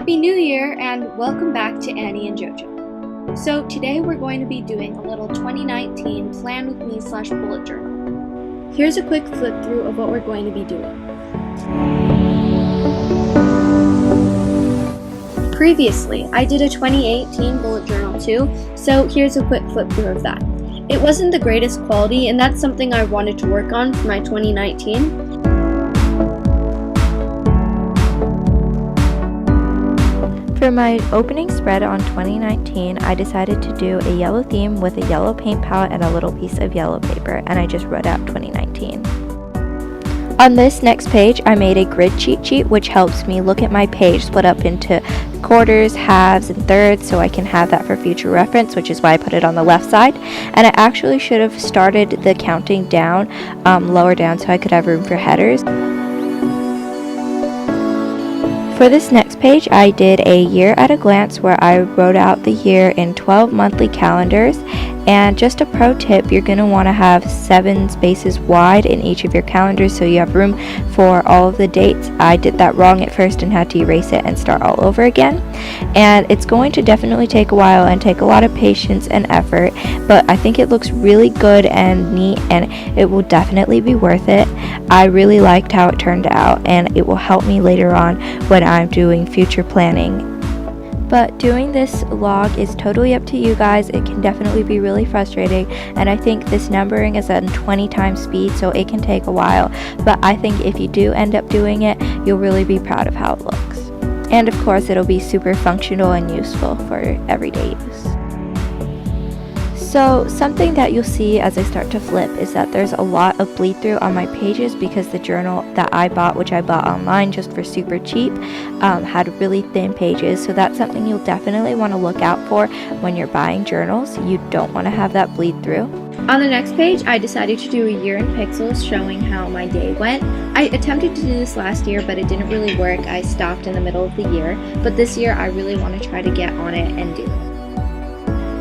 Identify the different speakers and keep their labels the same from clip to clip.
Speaker 1: Happy New Year and welcome back to Annie and JoJo. So today we're going to be doing a little 2019 plan with me / bullet journal. Here's a quick flip through of what we're going to be doing. Previously, I did a 2018 bullet journal too, so here's a quick flip through of that. It wasn't the greatest quality, and that's something I wanted to work on for my 2019.
Speaker 2: For my opening spread on 2019, I decided to do a yellow theme with a yellow paint palette and a little piece of yellow paper, and I just wrote out 2019. On this next page, I made a grid cheat sheet, which helps me look at my page split up into quarters, halves, and thirds, so I can have that for future reference, which is why I put it on the left side. And I actually should have started the counting down, lower down, so I could have room for headers. For this next page, I did a year at a glance where I wrote out the year in 12 monthly calendars. And just a pro tip, you're going to want to have 7 spaces wide in each of your calendars so you have room for all of the dates. I did that wrong at first and had to erase it and start all over again. And it's going to definitely take a while and take a lot of patience and effort, but I think it looks really good and neat, and it will definitely be worth it. I really liked how it turned out, and it will help me later on when I'm doing future planning. But doing this log is totally up to you guys. It can definitely be really frustrating, and I think this numbering is at 20 times speed, so it can take a while. But I think if you do end up doing it, you'll really be proud of how it looks. And of course, it'll be super functional and useful for everyday use. So something that you'll see as I start to flip is that there's a lot of bleed through on my pages because the journal that I bought, which I bought online just for super cheap, had really thin pages. So that's something you'll definitely want to look out for when you're buying journals. You don't want to have that bleed through.
Speaker 1: On the next page, I decided to do a year in pixels showing how my day went. I attempted to do this last year, but it didn't really work. I stopped in the middle of the year, but this year I really want to try to get on it and do it.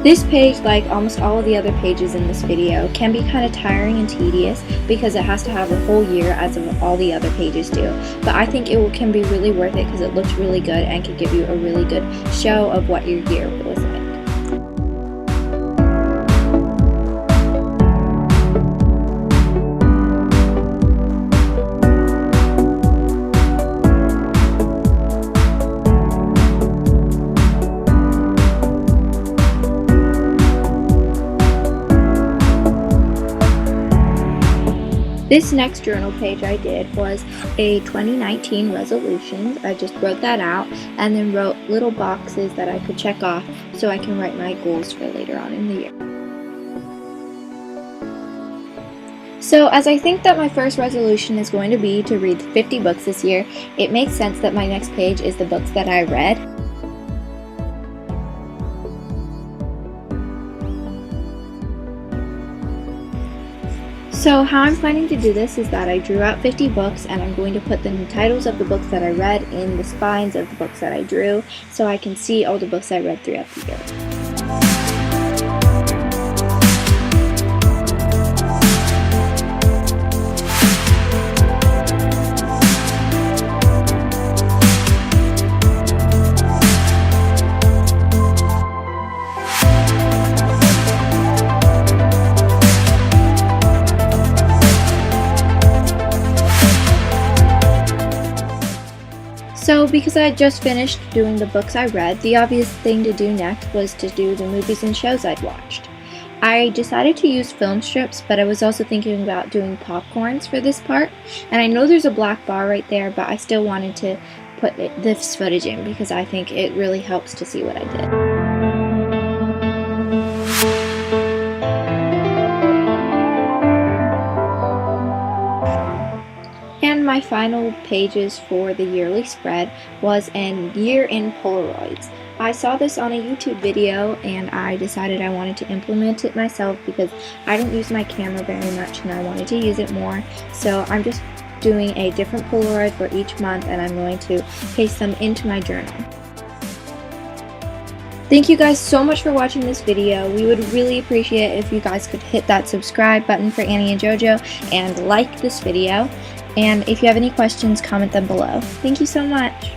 Speaker 1: This page, like almost all of the other pages in this video, can be kind of tiring and tedious because it has to have a whole year as of all the other pages do. But I think it can be really worth it because it looks really good and can give you a really good show of what your year was like. This next journal page I did was a 2019 resolutions. I just wrote that out and then wrote little boxes that I could check off so I can write my goals for later on in the year. So as I think that my first resolution is going to be to read 50 books this year, it makes sense that my next page is the books that I read. So how I'm planning to do this is that I drew out 50 books and I'm going to put the titles of the books that I read in the spines of the books that I drew so I can see all the books I read throughout the year. So because I had just finished doing the books I read, the obvious thing to do next was to do the movies and shows I'd watched. I decided to use film strips, but I was also thinking about doing popcorns for this part. And I know there's a black bar right there, but I still wanted to put this footage in because I think it really helps to see what I did. My final pages for the yearly spread was an year in Polaroids. I saw this on a YouTube video and I decided I wanted to implement it myself because I don't use my camera very much and I wanted to use it more. So I'm just doing a different Polaroid for each month and I'm going to paste them into my journal. Thank you guys so much for watching this video. We would really appreciate it if you guys could hit that subscribe button for Annie and JoJo and like this video. And if you have any questions, comment them below. Thank you so much.